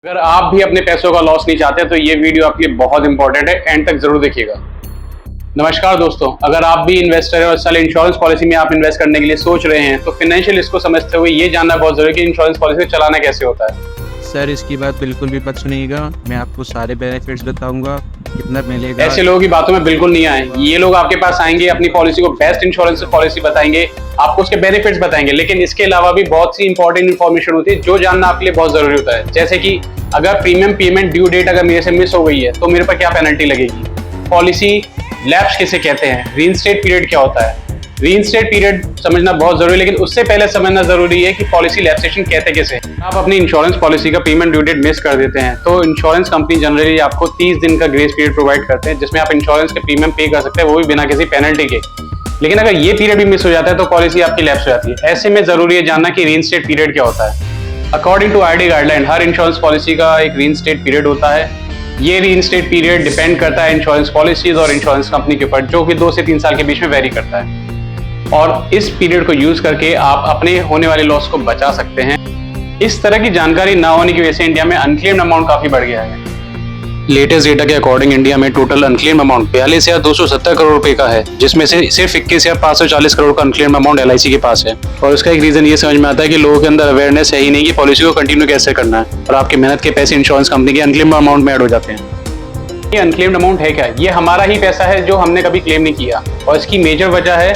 अगर आप भी अपने पैसों का लॉस नहीं चाहते तो ये वीडियो आपके लिए बहुत इंपॉर्टेंट है, एंड तक जरूर देखिएगा। नमस्कार दोस्तों, अगर आप भी इन्वेस्टर हैं और इस साल इंश्योरेंस पॉलिसी में आप इन्वेस्ट करने के लिए सोच रहे हैं तो फाइनेंशियल रिस्क को समझते हुए ये जानना बहुत जरूरी है कि इंश्योरेंस पॉलिसी चलाना कैसे होता है। सर इसकी बात बिल्कुल भी मत सुनिएगा, मैं आपको सारे बेनिफिट्स बताऊंगा, कितना मिलेगा। ऐसे लोगों की बातों में बिल्कुल नहीं आए। ये लोग आपके पास आएंगे, अपनी पॉलिसी को बेस्ट इंश्योरेंस पॉलिसी बताएंगे, आपको उसके बेनिफिट्स बताएंगे, लेकिन इसके अलावा भी बहुत सी इंपॉर्टेंट इन्फॉर्मेशन होती है जो जानना आपके लिए बहुत जरूरी होता है। जैसे कि अगर प्रीमियम पेमेंट ड्यू डेट अगर मेरे से मिस हो गई है तो मेरे पर क्या पेनल्टी लगेगी, पॉलिसी लैप्स किसे कहते हैं, रीइंस्टेट पीरियड क्या होता है। रीइंस्टेट पीरियड समझना बहुत जरूरी है, लेकिन उससे पहले समझना जरूरी है कि पॉलिसी लैप्सेशन कहते कैसे। आप अपनी इंश्योरेंस पॉलिसी का पेमेंट ड्यू डेट मिस कर देते हैं तो इंश्योरेंस कंपनी जनरली आपको 30 दिन का ग्रेस पीरियड प्रोवाइड करते हैं, जिसमें आप इंश्योरेंस के प्रीमियम पे कर सकते हैं, वो भी बिना किसी पेनल्टी के। लेकिन अगर ये पीरियड भी मिस हो जाता है तो पॉलिसी आपकी लैप्स हो जाती है। ऐसे में जरूरी है जानना कि रीइंस्टेट पीरियड क्या होता है। अकॉर्डिंग टू आरडी गाइडलाइन हर इंश्योरेंस पॉलिसी का एक रीइंस्टेट पीरियड होता है। ये रीइंस्टेट पीरियड डिपेंड करता है इंश्योरेंस पॉलिसीज और इंश्योरेंस कंपनी के ऊपर, जो कि 2 से 3 साल के बीच में वेरी करता है। और इस पीरियड को यूज करके आप अपने होने वाले लॉस को बचा सकते हैं। इस तरह की जानकारी ना होने की वजह से इंडिया में अनक्लेम्ड अमाउंट काफी बढ़ गया है। लेटेस्ट डेटा के अकॉर्डिंग इंडिया में टोटल अनक्लेम्ड अमाउंट 42,270 करोड़ रुपए का है, जिसमें से सिर्फ 21,540 करोड़ का अनक्लेम्ड अमाउंट LIC के पास है। और इसका एक रीजन ये समझ में आता है कि लोगों के अंदर अवेयरनेस है ही नहीं कि पॉलिसी को कंटिन्यू कैसे करना है, और आपकी मेहनत के पैसे इंश्योरेंस कंपनी के अनक्लेम्ड अमाउंट में ऐड हो जाते हैं। ये अनक्लेम्ड अमाउंट है क्या? ये हमारा ही पैसा है जो हमने कभी क्लेम नहीं किया, और इसकी मेजर वजह है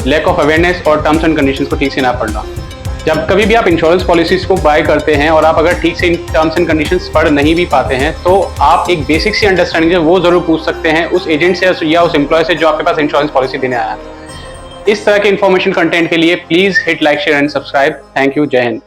लैक ऑफ अवेयरनेस और टर्म्स एंड कंडीशंस को ठीक से ना पढ़ना। जब कभी भी आप इंश्योरेंस पॉलिसीज को बाय करते हैं और आप अगर ठीक से इन टर्म्स एंड कंडीशंस पढ़ नहीं भी पाते हैं तो आप एक बेसिक सी अंडरस्टैंडिंग है वो जरूर पूछ सकते हैं उस एजेंट से या उस एम्प्लॉय से जो आपके पास इंश्योरेंस पॉलिसी देने आया है। इस तरह के इन्फॉर्मेशन कंटेंट के लिए please hit like, share and subscribe. Thank you. जय हिंद।